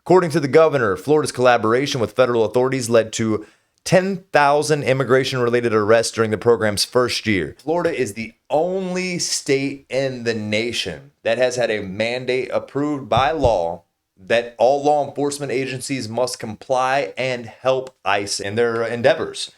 According to the governor, Florida's collaboration with federal authorities led to 10,000 immigration-related arrests during the program's first year. Florida is the only state in the nation that has had a mandate approved by law that all law enforcement agencies must comply and help ICE in their endeavors.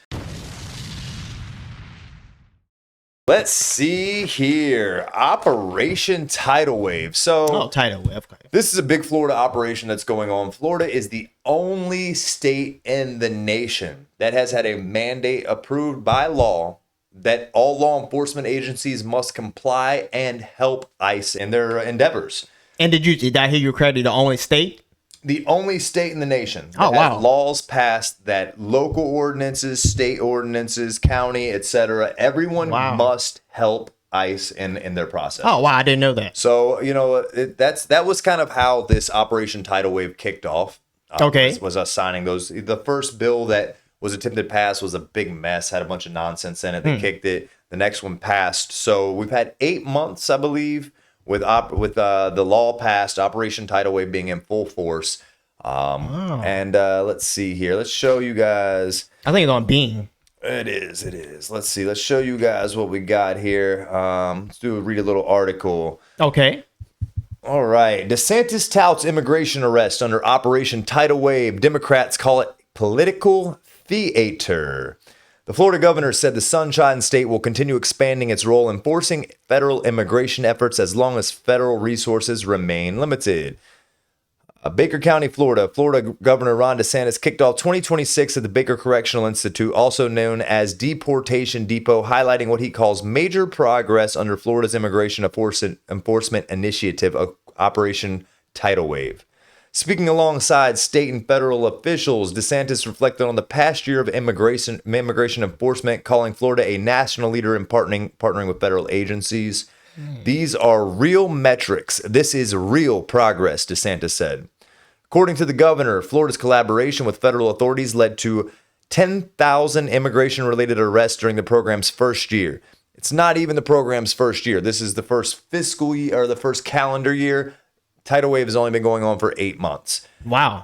Let's see here. Operation Tidal Wave. Tidal Wave. Okay. This is a big Florida operation that's going on. Florida is the only state in the nation that has had a mandate approved by law that all law enforcement agencies must comply and help ICE in their endeavors. And did I hear you correctly? The only state? The only state in the nation that Oh, wow. has laws passed that local ordinances, state ordinances, county, etc. Everyone Wow. must help ICE in their process. Oh, wow. I didn't know that. So, that was kind of how this Operation Tidal Wave kicked off. Okay. Was us signing those. The first bill that was attempted to pass was a big mess, had a bunch of nonsense in it. They kicked it. The next one passed. So we've had 8 months, I believe, with the law passed, Operation Tidal Wave being in full force. And let's see here. Let's show you guys. I think it's on Bing. It is. Let's see. Let's show you guys what we got here. Let's read a little article. Okay. All right. DeSantis touts immigration arrest under Operation Tidal Wave. Democrats call it political theater. The Florida governor said the Sunshine State will continue expanding its role enforcing federal immigration efforts as long as federal resources remain limited. Baker County, Florida. Florida Governor Ron DeSantis kicked off 2026 at the Baker Correctional Institute, also known as Deportation Depot, highlighting what he calls major progress under Florida's immigration enforcement initiative, Operation Tidal Wave. Speaking alongside state and federal officials, DeSantis reflected on the past year of immigration enforcement, calling Florida a national leader in partnering with federal agencies. These are real metrics. This is real progress, DeSantis said. According to the governor, Florida's collaboration with federal authorities led to 10,000 immigration-related arrests during the program's first year. It's not even the program's first year. This is the first fiscal year, or the first calendar year. Tidal Wave has only been going on for 8 months. Wow.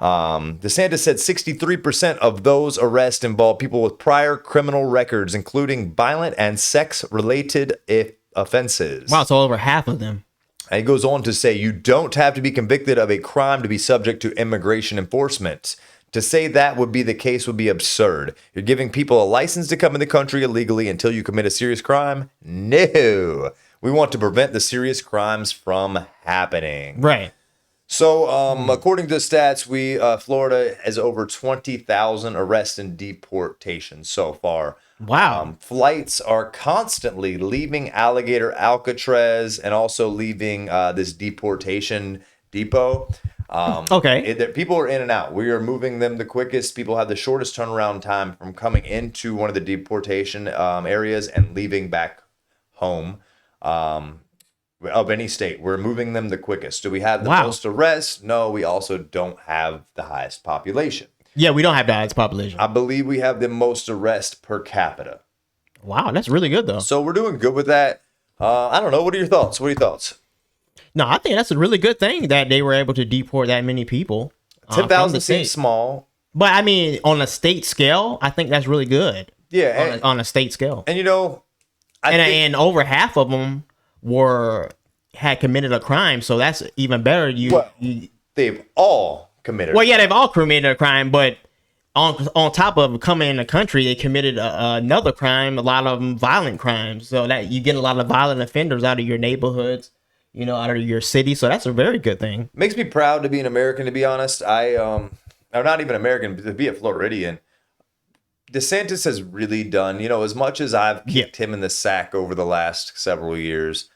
DeSantis said 63% of those arrests involve people with prior criminal records, including violent and sex-related offenses. Wow, so over half of them. And he goes on to say, you don't have to be convicted of a crime to be subject to immigration enforcement. To say that would be the case would be absurd. You're giving people a license to come in the country illegally until you commit a serious crime? No. We want to prevent the serious crimes from happening. Right. So, according to stats, Florida has over 20,000 arrests and deportations so far. Wow. Flights are constantly leaving Alligator Alcatraz and also leaving this Deportation Depot. Okay. People are in and out. We are moving them the quickest. People have the shortest turnaround time from coming into one of the deportation areas and leaving back home. Of any state. We're moving them the quickest. Do we have the most arrests? No, we also don't have the highest population. Yeah, we don't have the highest population. I believe we have the most arrests per capita. Wow, that's really good, though. So we're doing good with that. I don't know. What are your thoughts? No, I think that's a really good thing that they were able to deport that many people. 10,000 seems small. But, I mean, on a state scale, I think that's really good. Yeah. On a state scale. And, and over half of them had committed a crime, so that's even better. They've all committed. Well, yeah, they've all committed a crime, but on top of coming in the country, they committed another crime. A lot of them violent crimes, so that you get a lot of violent offenders out of your neighborhoods, out of your city. So that's a very good thing. Makes me proud to be an American. To be honest, I'm not even American, to be a Floridian. DeSantis has really done, as much as I've kicked him in the sack over the last several years.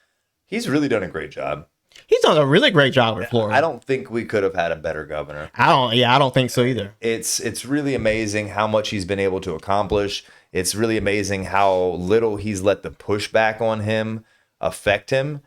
He's really done a great job. He's done a really great job with Florida. I don't think we could have had a better governor. I don't think so either. It's really amazing how much he's been able to accomplish. It's really amazing how little he's let the pushback on him affect him.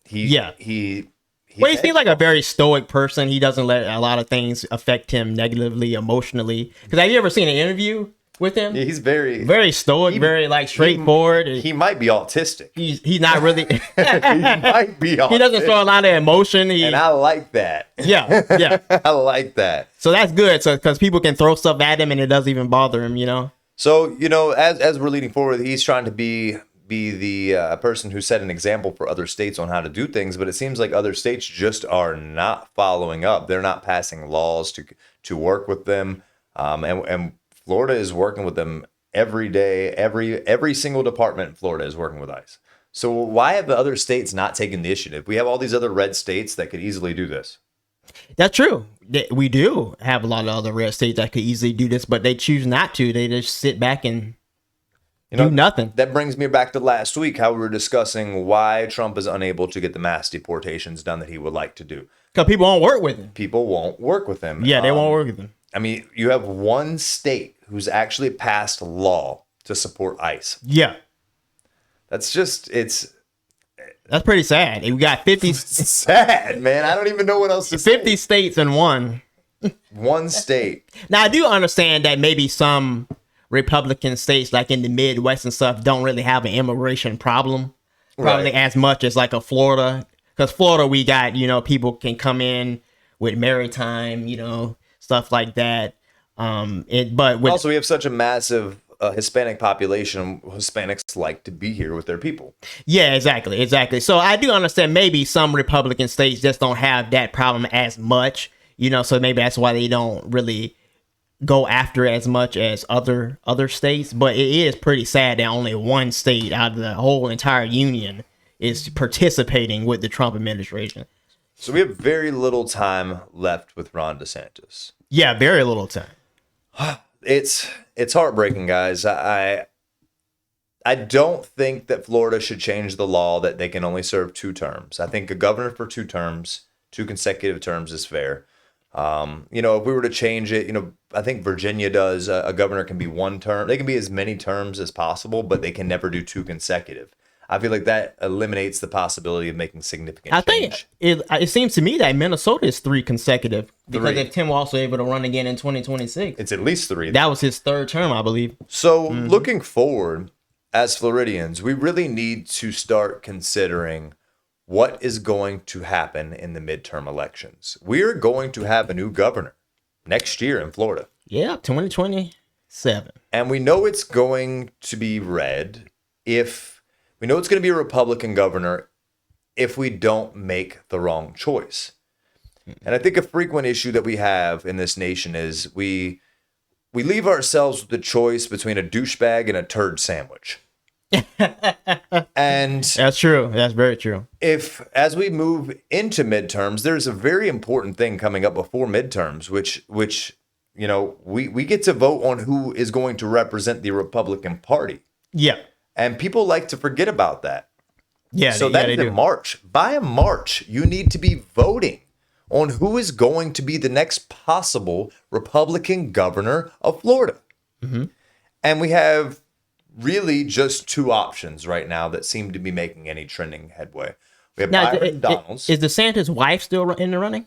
He seems like a very stoic person. He doesn't let a lot of things affect him negatively, emotionally. Because have you ever seen an interview with him. He's very Very stoic, very like straightforward. He might be autistic. He's not really. He might be autistic. He doesn't show a lot of emotion. And I like that. Yeah. I like that. So that's good. So because people can throw stuff at him and it doesn't even bother him, you know. So as we're leading forward, he's trying to be the person who set an example for other states on how to do things, but it seems like other states just are not following up. They're not passing laws to work with them, and Florida is working with them every day. Every single department in Florida is working with ICE. So why have the other states not taken the initiative? We have all these other red states that could easily do this. That's true. We do have a lot of other red states that could easily do this, but they choose not to. They just sit back and do nothing. That brings me back to last week, how we were discussing why Trump is unable to get the mass deportations done that he would like to do. Because people won't work with him. People won't work with him. Yeah, they won't work with him. I mean, you have one state who's actually passed a law to support ICE. Yeah. That's pretty sad. We got 50. Sad, man. I don't even know what else to 50 say. states in one. One state. Now, I do understand that maybe some Republican states, like in the Midwest and stuff, don't really have an immigration problem. Probably as much as like a Florida. Because Florida, we got, people can come in with maritime, stuff like that. Also, we have such a massive Hispanic population. Hispanics like to be here with their people. Yeah, exactly. So I do understand maybe some Republican states just don't have that problem as much, so maybe that's why they don't really go after as much as other states. But it is pretty sad that only one state out of the whole entire union is participating with the Trump administration. So we have very little time left with Ron DeSantis. Yeah, very little time. It's heartbreaking, guys. I don't think that Florida should change the law that they can only serve 2 terms. I think a governor for 2 terms, 2 consecutive terms is fair. If we were to change it, I think Virginia does. A governor can be 1 term. They can be as many terms as possible, but they can never do 2 consecutive. I feel like that eliminates the possibility of making significant change. Think it seems to me that Minnesota is 3 consecutive. Because 3. if Tim Walz was able to run again in 2026. It's at least 3. That was his 3rd term, I believe. So looking forward, as Floridians, we really need to start considering what is going to happen in the midterm elections. We're going to have a new governor next year in Florida. Yeah, 2027. And we know it's going to be red we know it's going to be a Republican governor if we don't make the wrong choice. And I think a frequent issue that we have in this nation is we leave ourselves with the choice between a douchebag and a turd sandwich. And that's true. That's very true. As we move into midterms, there's a very important thing coming up before midterms, which we get to vote on who is going to represent the Republican Party. Yeah. And people like to forget about that. Yeah. So that is in March. By March, you need to be voting on who is going to be the next possible Republican governor of Florida. Mm-hmm. And we have really just 2 options right now that seem to be making any trending headway. We have Byron Donalds. Is DeSantis' wife still in the running?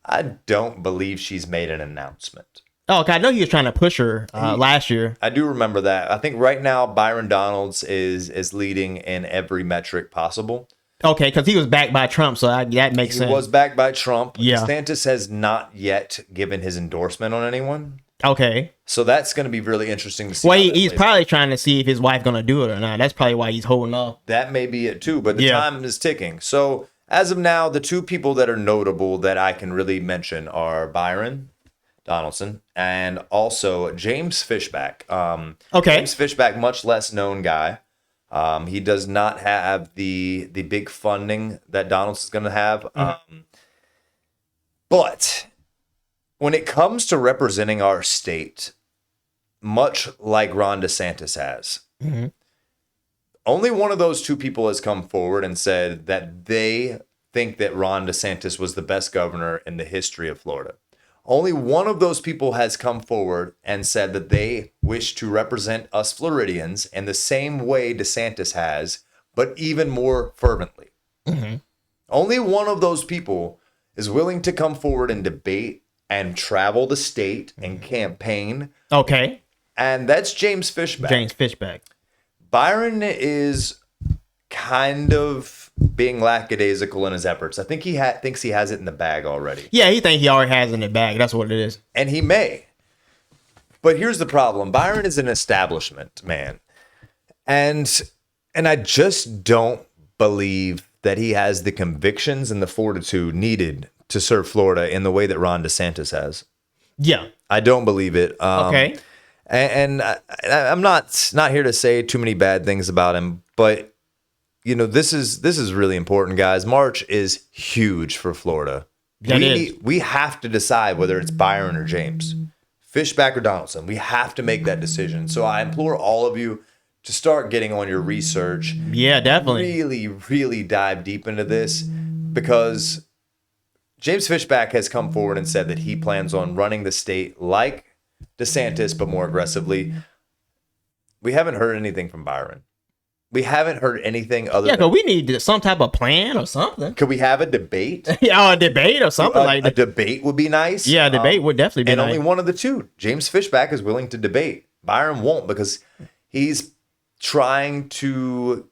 I don't believe she's made an announcement. Oh, okay. I know he was trying to push her last year. I do remember that. I think right now Byron Donalds is leading in every metric possible. Okay, because he was backed by Trump, so that makes sense. He was backed by Trump. Yeah. DeSantis has not yet given his endorsement on anyone. Okay. So that's going to be really interesting to see. Well, he's probably trying to see if his wife's going to do it or not. That's probably why he's holding off. That may be it too, but the time is ticking. So as of now, the 2 people that are notable that I can really mention are Byron Donaldson and also James Fishback. Okay. James Fishback, much less known guy. He does not have the big funding that Donaldson's going to have. But when it comes to representing our state, much like Ron DeSantis has, only one of those 2 people has come forward and said that they think that Ron DeSantis was the best governor in the history of Florida. Only one of those people has come forward and said that they wish to represent us Floridians in the same way DeSantis has, but even more fervently. Mm-hmm. Only one of those people is willing to come forward and debate and travel the state and campaign. Okay. and that's James Fishback. James Fishback. Byron is kind of being lackadaisical in his efforts. I think he thinks he has it in the bag already. Yeah, he thinks he already has it in the bag. That's what it is. And he may. But here's the problem. Byron is an establishment man. And I just don't believe that he has the convictions and the fortitude needed to serve Florida in the way that Ron DeSantis has. Yeah. I don't believe it. Okay. And I'm not here to say too many bad things about him, but you know, this is really important, guys. March is huge for Florida. We have to decide whether it's Byron or James, Fishback or Donaldson. We have to make that decision. So I implore all of you to start getting on your research. Yeah, definitely. Really, really dive deep into this, because James Fishback has come forward and said that he plans on running the state like DeSantis, but more aggressively. We haven't heard anything from Byron. We haven't heard anything other than... because we need some type of plan or something. Could we have a debate? Yeah, a debate or something like that. A debate would be nice. Yeah, a debate would definitely be and nice. only one of the two. James Fishback is willing to debate. Byron won't, because he's trying to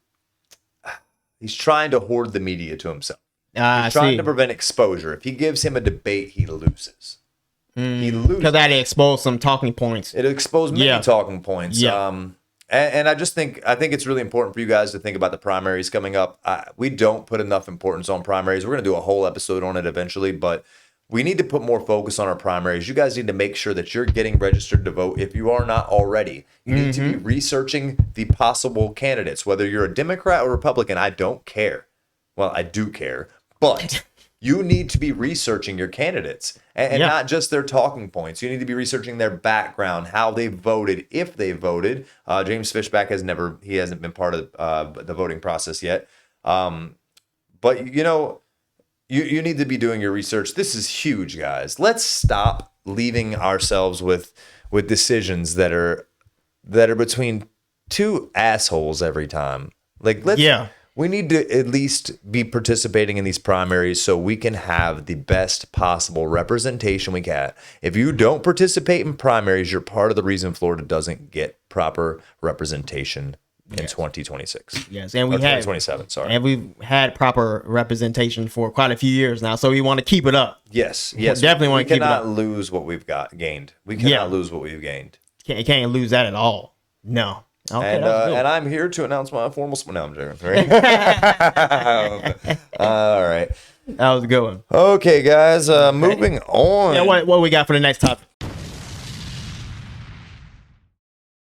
hoard the media to himself. He's trying to prevent exposure. If he gives him a debate, he loses. He loses. Because that exposed some talking points. It exposed many talking points. Yeah. And I think it's really important for you guys to think about the primaries coming up. We don't put enough importance on primaries. We're going to do a whole episode on it eventually, but we need to put more focus on our primaries. You guys need to make sure that you're getting registered to vote if you are not already. You need to be researching the possible candidates, whether you're a Democrat or Republican. I don't care. Well, I do care, but you need to be researching your candidates and not just their talking points. You need to be researching their background, how they voted, if they voted. James Fishback hasn't been part of the voting process yet. But you know, you need to be doing your research. This is huge, guys. Let's stop leaving ourselves with decisions that are between two assholes every time. We need to at least be participating in these primaries so we can have the best possible representation we can. If you don't participate in primaries, you're part of the reason Florida doesn't get proper representation in 2026. Yes, and we 2027, sorry. And we've had proper representation for quite a few years now, so we want to keep it up. Yes. Definitely want to keep it up. We cannot lose what we've gained. We cannot lose what we've gained. Can't lose that at all. No. Okay, and I'm here to announce my formal... No, I'm joking. Right? All right. That was a good one. Okay, guys, moving on. Yeah, what we got for the next topic?